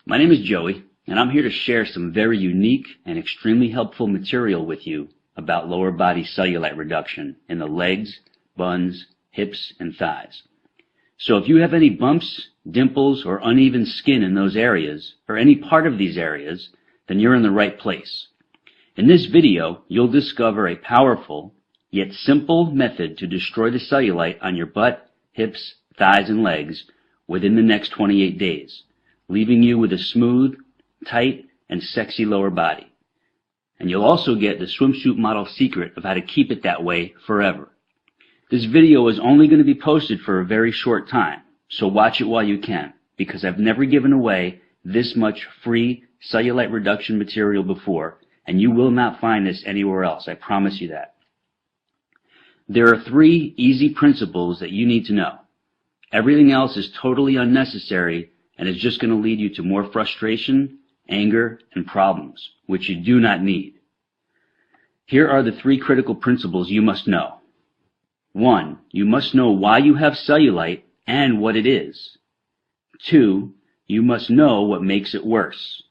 My name is Joey, and I'm here to share some very unique and extremely helpful material with you about lower body cellulite reduction in the legs, buns, hips, and thighs. So if you have any bumps, dimples, or uneven skin in those areas, or any part of these areas, then you're in the right place. In this video, you'll discover a powerful, yet simple method to destroy the cellulite on your butt, hips, thighs, and legs within the next 28 days. Leaving you with a smooth, tight, and sexy lower body. And you'll also get the swimsuit model secret of how to keep it that way forever. This video is only going to be posted for a very short time, so watch it while you can, because I've never given away this much free cellulite reduction material before, and you will not find this anywhere else, I promise you that. There are 3 easy principles that you need to know. Everything else is totally unnecessary and is just going to lead you to more frustration, anger, and problems, which you do not need. Here are the 3 critical principles you must know. 1. You must know why you have cellulite and what it is. 2. You must know what makes it worse.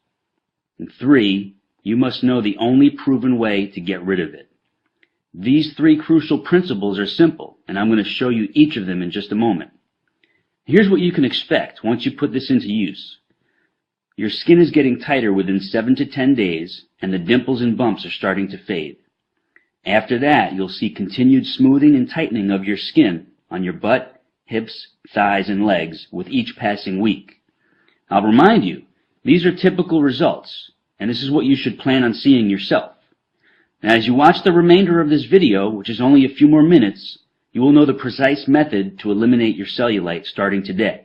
And 3. You must know the only proven way to get rid of it. These 3 crucial principles are simple, and I'm going to show you each of them in just a moment. Here's what you can expect once you put this into use. Your skin is getting tighter within 7 to 10 days, and the dimples and bumps are starting to fade. After that, you'll see continued smoothing and tightening of your skin on your butt, hips, thighs, and legs with each passing week. I'll remind you, these are typical results, and this is what you should plan on seeing yourself. Now, as you watch the remainder of this video, which is only a few more minutes, you will know the precise method to eliminate your cellulite starting today.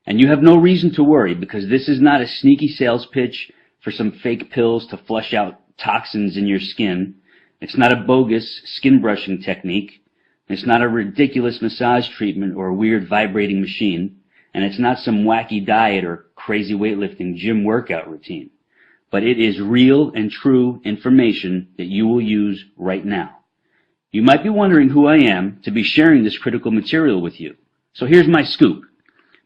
And you have no reason to worry, because this is not a sneaky sales pitch for some fake pills to flush out toxins in your skin. It's not a bogus skin brushing technique. It's not a ridiculous massage treatment or a weird vibrating machine. And it's not some wacky diet or crazy weightlifting gym workout routine. But it is real and true information that you will use right now. You might be wondering who I am to be sharing this critical material with you. So here's my scoop.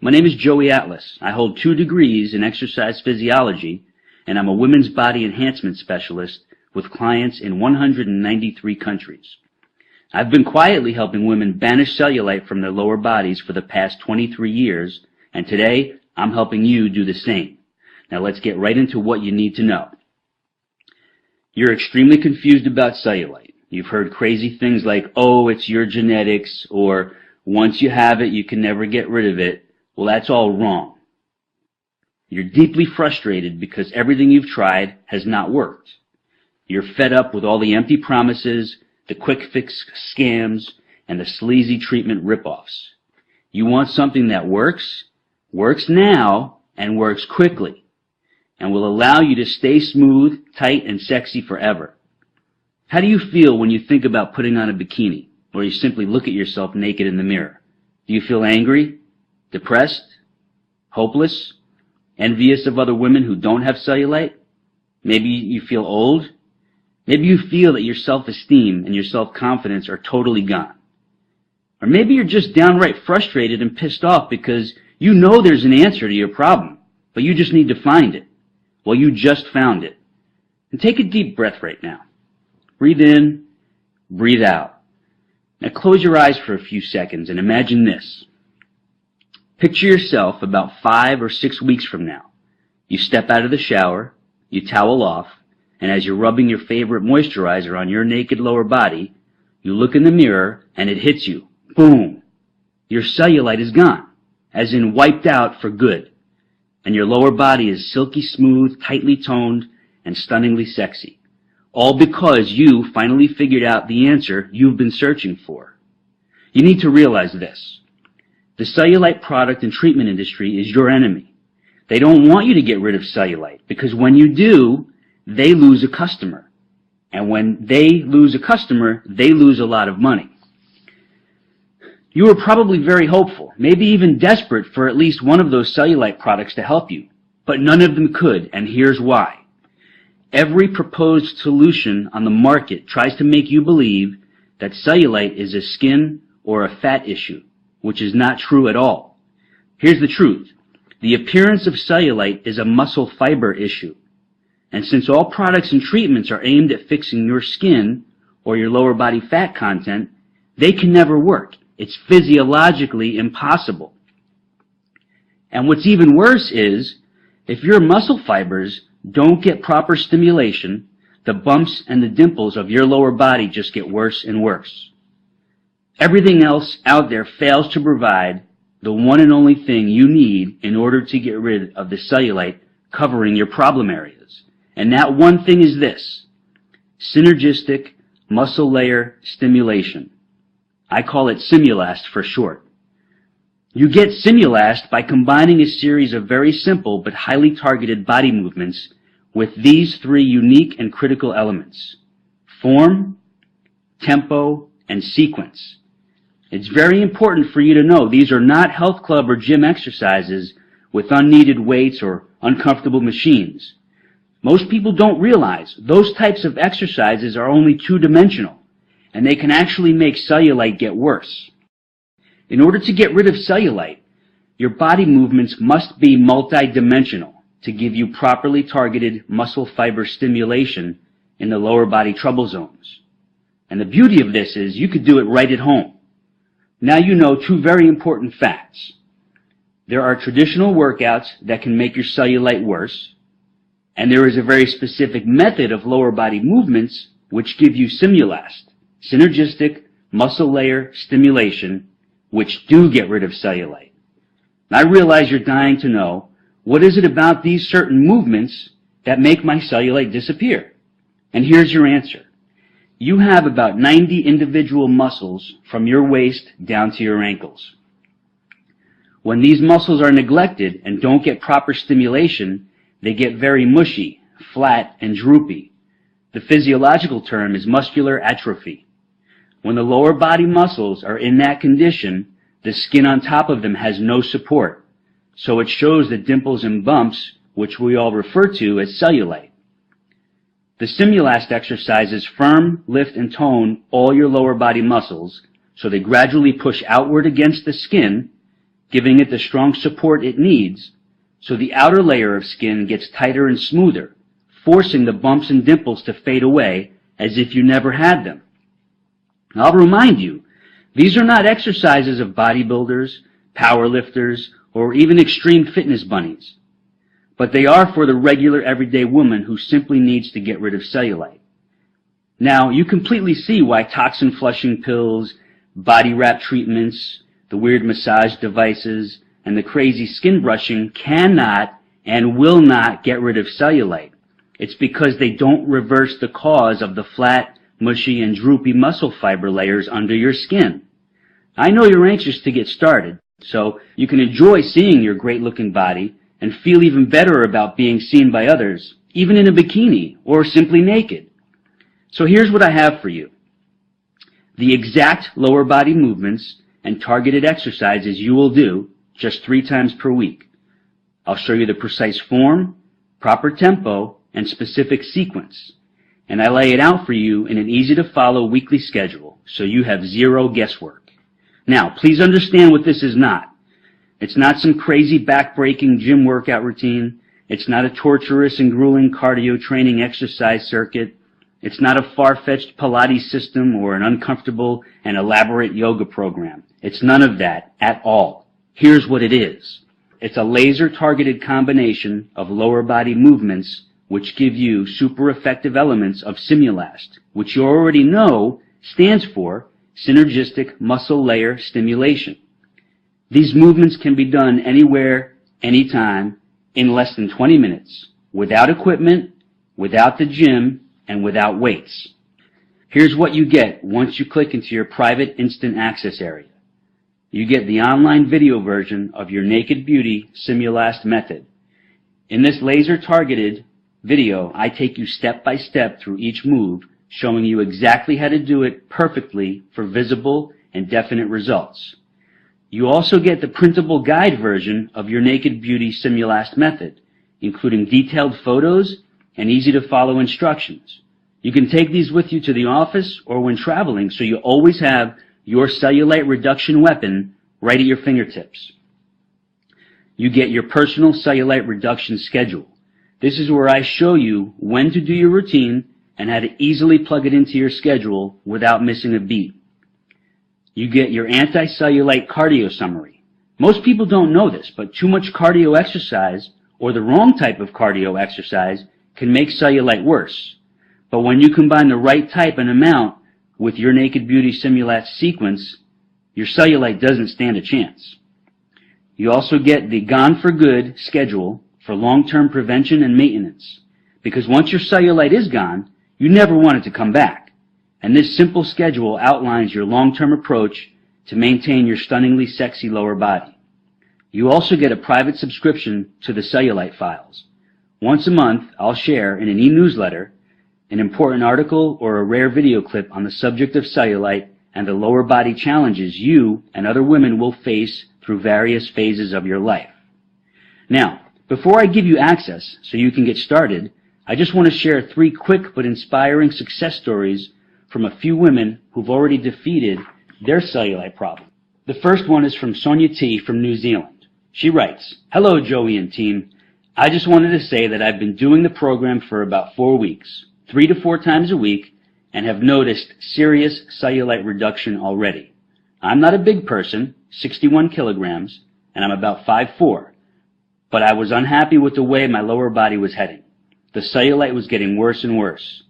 My name is Joey Atlas. I hold 2 degrees in exercise physiology, and I'm a women's body enhancement specialist with clients in 193 countries. I've been quietly helping women banish cellulite from their lower bodies for the past 23 years, and today I'm helping you do the same. Now let's get right into what you need to know. You're extremely confused about cellulite. You've heard crazy things like, oh, it's your genetics, or once you have it, you can never get rid of it. Well, that's all wrong. You're deeply frustrated because everything you've tried has not worked. You're fed up with all the empty promises, the quick fix scams, and the sleazy treatment ripoffs. You want something that works now, and works quickly, and will allow you to stay smooth, tight, and sexy forever. How do you feel when you think about putting on a bikini, or you simply look at yourself naked in the mirror? Do you feel angry, depressed, hopeless, envious of other women who don't have cellulite? Maybe you feel old. Maybe you feel that your self-esteem and your self-confidence are totally gone. Or maybe you're just downright frustrated and pissed off because you know there's an answer to your problem, but you just need to find it. Well, you just found it. And take a deep breath right now. Breathe in, breathe out. Now close your eyes for a few seconds and imagine this. Picture yourself about 5 or 6 weeks from now. You step out of the shower, you towel off, and as you're rubbing your favorite moisturizer on your naked lower body, you look in the mirror and it hits you. Boom! Your cellulite is gone, as in wiped out for good. And your lower body is silky smooth, tightly toned, and stunningly sexy. All because you finally figured out the answer you've been searching for. You need to realize this. The cellulite product and treatment industry is your enemy. They don't want you to get rid of cellulite, because when you do, they lose a customer. And when they lose a customer, they lose a lot of money. You were probably very hopeful, maybe even desperate for at least one of those cellulite products to help you, but none of them could, and here's why. Every proposed solution on the market tries to make you believe that cellulite is a skin or a fat issue, which is not true at all. Here's the truth. The appearance of cellulite is a muscle fiber issue. And since all products and treatments are aimed at fixing your skin or your lower body fat content, they can never work. It's physiologically impossible. And what's even worse is, if your muscle fibers don't get proper stimulation, the bumps and the dimples of your lower body just get worse and worse. Everything else out there fails to provide the one and only thing you need in order to get rid of the cellulite covering your problem areas. And that one thing is this: synergistic muscle layer stimulation. I call it Simulast for short. You get Simulast by combining a series of very simple but highly targeted body movements with these three unique and critical elements: form, tempo, and sequence. It's very important for you to know these are not health club or gym exercises with unneeded weights or uncomfortable machines. Most people don't realize those types of exercises are only two-dimensional, and they can actually make cellulite get worse. In order to get rid of cellulite, your body movements must be multidimensional to give you properly targeted muscle fiber stimulation in the lower body trouble zones. And the beauty of this is you could do it right at home. Now you know two very important facts. There are traditional workouts that can make your cellulite worse, and there is a very specific method of lower body movements which give you Simulast, synergistic muscle layer stimulation, which do get rid of cellulite. And I realize you're dying to know, what is it about these certain movements that make my cellulite disappear? And here's your answer. You have about 90 individual muscles from your waist down to your ankles. When these muscles are neglected and don't get proper stimulation, they get very mushy, flat, and droopy. The physiological term is muscular atrophy. When the lower body muscles are in that condition, the skin on top of them has no support, so it shows the dimples and bumps, which we all refer to as cellulite. The Simulast exercises firm, lift, and tone all your lower body muscles, so they gradually push outward against the skin, giving it the strong support it needs, so the outer layer of skin gets tighter and smoother, forcing the bumps and dimples to fade away as if you never had them. I'll remind you, these are not exercises of bodybuilders, powerlifters, or even extreme fitness bunnies, but they are for the regular everyday woman who simply needs to get rid of cellulite. Now, you completely see why toxin flushing pills, body wrap treatments, the weird massage devices, and the crazy skin brushing cannot and will not get rid of cellulite. It's because they don't reverse the cause of the flat, mushy, and droopy muscle fiber layers under your skin. I know you're anxious to get started, so you can enjoy seeing your great-looking body and feel even better about being seen by others, even in a bikini or simply naked. So here's what I have for you: the exact lower body movements and targeted exercises you will do just 3 times per week. I'll show you the precise form, proper tempo, and specific sequence. And I lay it out for you in an easy-to-follow weekly schedule, so you have zero guesswork. Now, please understand what this is not. It's not some crazy back-breaking gym workout routine. It's not a torturous and grueling cardio training exercise circuit. It's not a far-fetched Pilates system or an uncomfortable and elaborate yoga program. It's none of that at all. Here's what it is. It's a laser-targeted combination of lower body movements which give you super effective elements of Simulast, which you already know stands for synergistic muscle layer stimulation. These movements can be done anywhere, anytime, in less than 20 minutes, without equipment, without the gym, and without weights. Here's what you get once you click into your private instant access area. You get the online video version of your Naked Beauty Simulast method. In this laser-targeted video, I take you step by step through each move, showing you exactly how to do it perfectly for visible and definite results. You also get the printable guide version of your Naked Beauty Simulast method, including detailed photos and easy-to-follow instructions. You can take these with you to the office or when traveling, so you always have your cellulite reduction weapon right at your fingertips. you get your personal cellulite reduction schedule. This is where I show you when to do your routine and how to easily plug it into your schedule without missing a beat. You get your anti-cellulite cardio summary. Most people don't know this, but too much cardio exercise or the wrong type of cardio exercise can make cellulite worse. But when you combine the right type and amount with your Naked Beauty Simulat sequence, your cellulite doesn't stand a chance. You also get the Gone for Good schedule for long-term prevention and maintenance, because once your cellulite is gone, you never want it to come back. And this simple schedule outlines your long-term approach to maintain your stunningly sexy lower body. You also get a private subscription to the Cellulite files. Once a month, I'll share in an e-newsletter an important article or a rare video clip on the subject of cellulite and the lower body challenges you and other women will face through various phases of your life. Now, before I give you access so you can get started, I just want to share 3 quick but inspiring success stories from a few women who've already defeated their cellulite problem. The first one is from Sonia T. from New Zealand. She writes, "Hello, Joey and team. I just wanted to say that I've been doing the program for about 4 weeks, 3 to 4 times a week, and have noticed serious cellulite reduction already. I'm not a big person, 61 kilograms, and I'm about 5'4", but I was unhappy with the way my lower body was heading. The cellulite was getting worse and worse.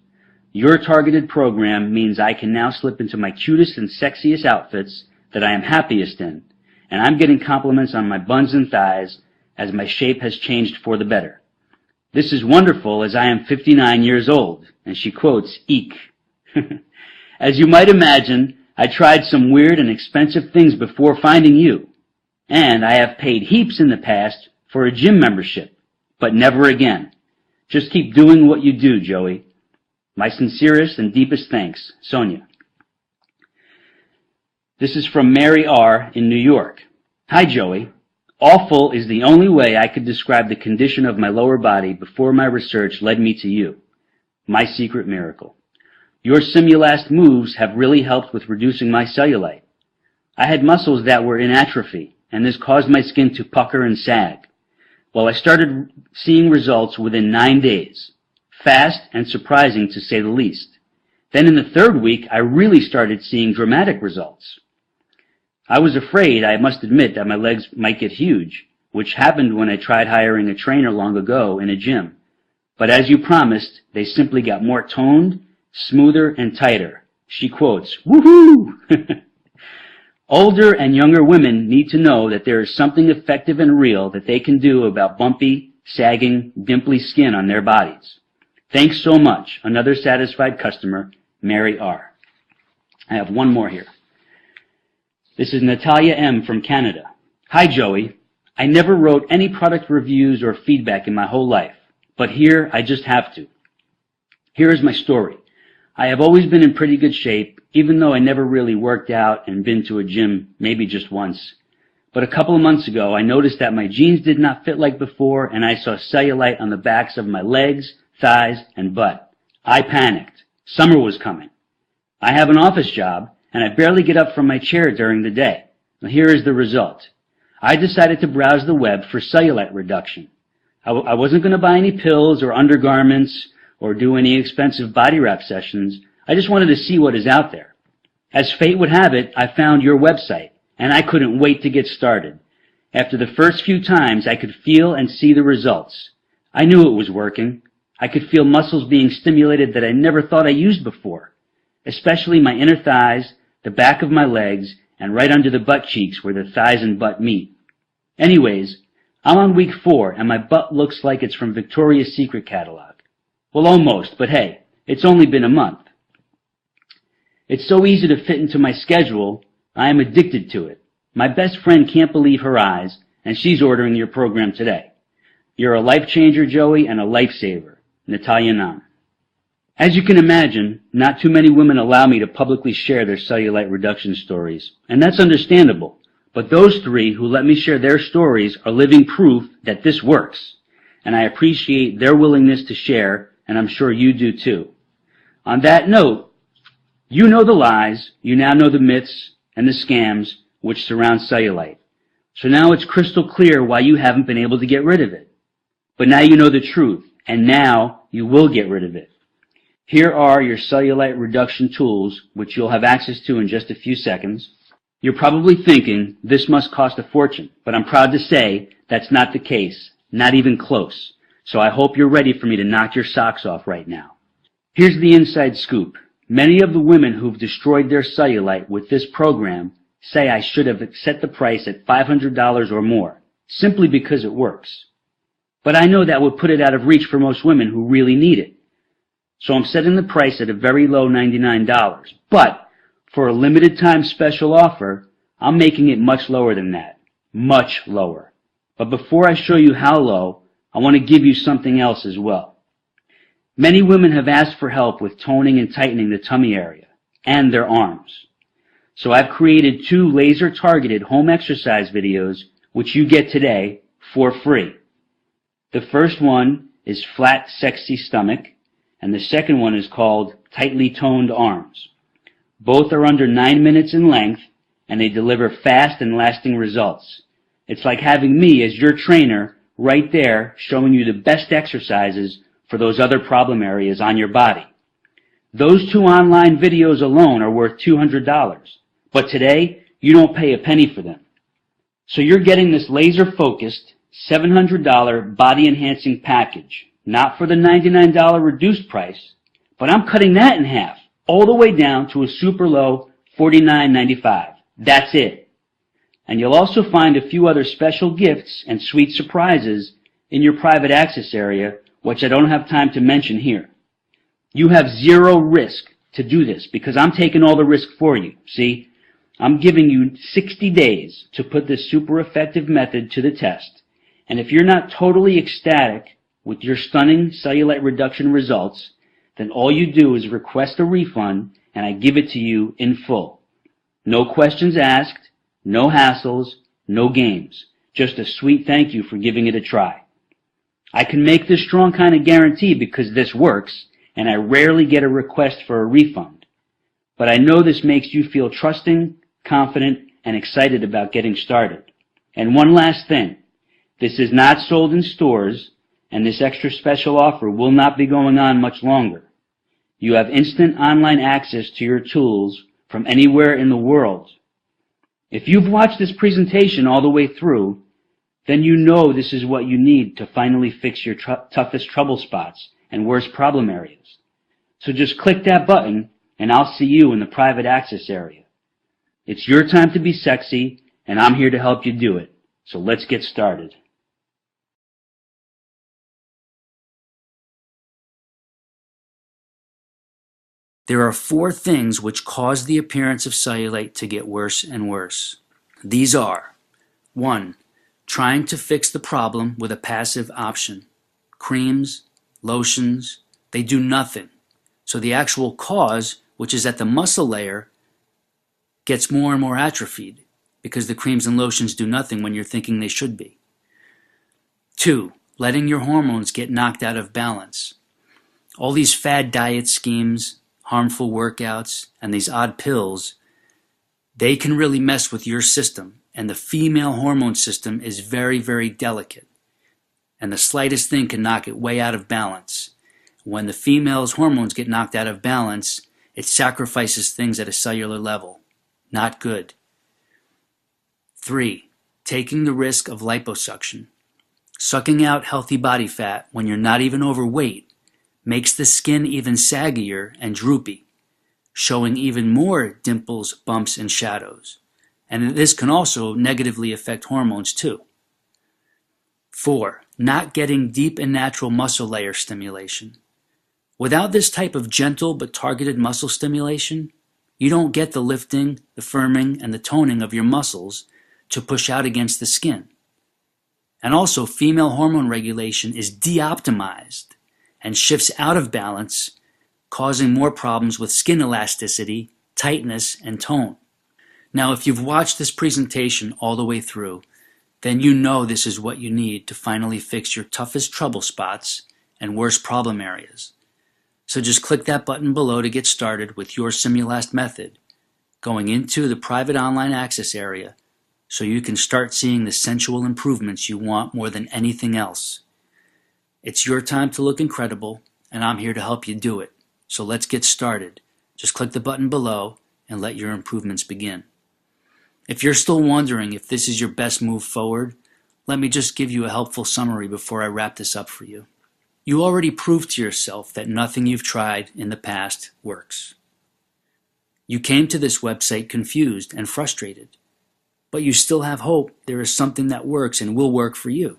Your targeted program means I can now slip into my cutest and sexiest outfits that I am happiest in, and I'm getting compliments on my buns and thighs as my shape has changed for the better. This is wonderful as I am 59 years old," and she quotes, "Eek." As you might imagine, I tried some weird and expensive things before finding you, and I have paid heaps in the past for a gym membership, but never again. Just keep doing what you do, Joey. My sincerest and deepest thanks, Sonia. This is from Mary R. in New York. "Hi, Joey. Awful is the only way I could describe the condition of my lower body before my research led me to you. My secret miracle. Your Simulast moves have really helped with reducing my cellulite. I had muscles that were in atrophy, and this caused my skin to pucker and sag. Well, I started seeing results within 9 days. Fast and surprising, to say the least. Then in the 3rd week, I really started seeing dramatic results. I was afraid, I must admit, that my legs might get huge, which happened when I tried hiring a trainer long ago in a gym. But as you promised, they simply got more toned, smoother, and tighter." She quotes, "Woohoo!" Older and younger women need to know that there is something effective and real that they can do about bumpy, sagging, dimply skin on their bodies. Thanks so much. Another satisfied customer, Mary R. I have one more here. This is Natalia M. from Canada. "Hi, Joey. I never wrote any product reviews or feedback in my whole life, but here I just have to. Here is my story. I have always been in pretty good shape, even though I never really worked out and been to a gym maybe just once. But a couple of months ago, I noticed that my jeans did not fit like before, and I saw cellulite on the backs of my legs, thighs, and butt. I panicked. Summer was coming. I have an office job, and I barely get up from my chair during the day. Now, here is the result. I decided to browse the web for cellulite reduction. I wasn't going to buy any pills or undergarments or do any expensive body wrap sessions. I just wanted to see what is out there. As fate would have it, I found your website, and I couldn't wait to get started. After the first few times, I could feel and see the results. I knew it was working. I could feel muscles being stimulated that I never thought I used before, especially my inner thighs, the back of my legs, and right under the butt cheeks where the thighs and butt meet. Anyways, I'm on week 4, and my butt looks like it's from Victoria's Secret catalog. Well, almost, but hey, it's only been a month. It's so easy to fit into my schedule, I am addicted to it. My best friend can't believe her eyes, and she's ordering your program today. You're a life changer, Joey, and a lifesaver. Natalia Nam. As you can imagine, not too many women allow me to publicly share their cellulite reduction stories, and that's understandable. But those 3 who let me share their stories are living proof that this works, and I appreciate their willingness to share, and I'm sure you do too. On that note, you know the lies, you now know the myths and the scams which surround cellulite. So now it's crystal clear why you haven't been able to get rid of it. But now you know the truth, and now you will get rid of it. Here are your cellulite reduction tools, which you'll have access to in just a few seconds. You're probably thinking, this must cost a fortune, but I'm proud to say that's not the case, not even close. So I hope you're ready for me to knock your socks off right now. Here's the inside scoop. Many of the women who've destroyed their cellulite with this program say I should have set the price at $500 or more, simply because it works. But I know that would put it out of reach for most women who really need it. So I'm setting the price at a very low $99. But for a limited time special offer, I'm making it much lower than that. Much lower. But before I show you how low, I want to give you something else as well. Many women have asked for help with toning and tightening the tummy area and their arms. So I've created 2 laser-targeted home exercise videos which you get today for free. The first one is Flat Sexy Stomach, and the second one is called Tightly Toned Arms. Both are under 9 minutes in length, and they deliver fast and lasting results. It's like having me as your trainer right there showing you the best exercises for those other problem areas on your body. Those 2 online videos alone are worth $200, but today you don't pay a penny for them. So you're getting this laser-focused $700 body-enhancing package, not for the $99 reduced price, but I'm cutting that in half, all the way down to a super low $49.95. That's it. And you'll also find a few other special gifts and sweet surprises in your private access area, which I don't have time to mention here. You have zero risk to do this because I'm taking all the risk for you. See, I'm giving you 60 days to put this super effective method to the test. And if you're not totally ecstatic with your stunning cellulite reduction results, then all you do is request a refund and I give it to you in full. No questions asked, no hassles, no games. Just a sweet thank you for giving it a try. I can make this strong kind of guarantee because this works, and I rarely get a request for a refund. But I know this makes you feel trusting, confident, and excited about getting started. And one last thing. This is not sold in stores, and this extra special offer will not be going on much longer. You have instant online access to your tools from anywhere in the world. If you've watched this presentation all the way through, then you know this is what you need to finally fix your toughest trouble spots and worst problem areas. So just click that button and I'll see you in the private access area. It's your time to be sexy and I'm here to help you do it. So let's get started. There are 4 things which cause the appearance of cellulite to get worse and worse. These are: 1. Trying to fix the problem with a passive option. Creams, lotions, they do nothing. So the actual cause, which is at the muscle layer, gets more and more atrophied because the creams and lotions do nothing when you're thinking they should be. 2. Letting your hormones get knocked out of balance. All these fad diet schemes, harmful workouts, and these odd pills, they can really mess with your system. And the female hormone system is very, very delicate. And the slightest thing can knock it way out of balance. When the female's hormones get knocked out of balance, it sacrifices things at a cellular level. Not good. 3. Taking the risk of liposuction. Sucking out healthy body fat when you're not even overweight makes the skin even saggier and droopy, showing even more dimples, bumps, and shadows. And this can also negatively affect hormones too. 4. Not getting deep and natural muscle layer stimulation. Without this type of gentle but targeted muscle stimulation, you don't get the lifting, the firming, and the toning of your muscles to push out against the skin. And also, female hormone regulation is de-optimized and shifts out of balance, causing more problems with skin elasticity, tightness, and tone. Now, if you've watched this presentation all the way through, then you know this is what you need to finally fix your toughest trouble spots and worst problem areas. So just click that button below to get started with your Simulast method, going into the private online access area so you can start seeing the sensual improvements you want more than anything else. It's your time to look incredible, and I'm here to help you do it. So let's get started. Just click the button below and let your improvements begin. If you're still wondering if this is your best move forward, let me just give you a helpful summary before I wrap this up for you. You already proved to yourself that nothing you've tried in the past works. You came to this website confused and frustrated, but you still have hope there is something that works and will work for you.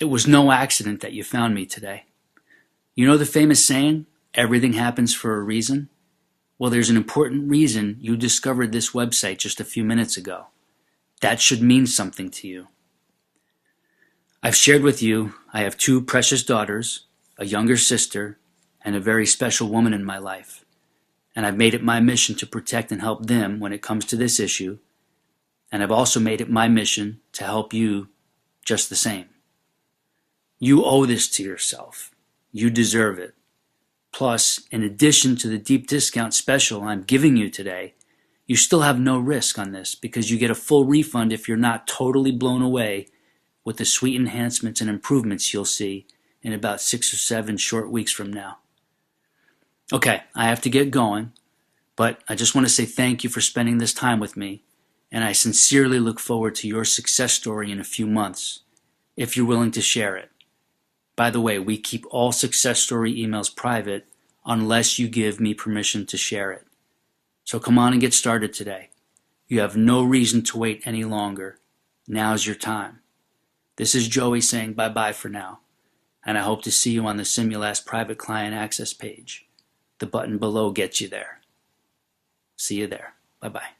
It was no accident that you found me today. You know the famous saying, everything happens for a reason? Well, there's an important reason you discovered this website just a few minutes ago. That should mean something to you. I've shared with you I have 2 precious daughters, a younger sister, and a very special woman in my life. And I've made it my mission to protect and help them when it comes to this issue. And I've also made it my mission to help you just the same. You owe this to yourself. You deserve it. Plus, in addition to the deep discount special I'm giving you today, you still have no risk on this because you get a full refund if you're not totally blown away with the sweet enhancements and improvements you'll see in about 6 or 7 short weeks from now. Okay, I have to get going, but I just want to say thank you for spending this time with me, and I sincerely look forward to your success story in a few months, if you're willing to share it. By the way, we keep all success story emails private unless you give me permission to share it. So come on and get started today. You have no reason to wait any longer. Now's your time. This is Joey saying bye-bye for now, and I hope to see you on the Simulast private client access page. The button below gets you there. See you there. Bye-bye.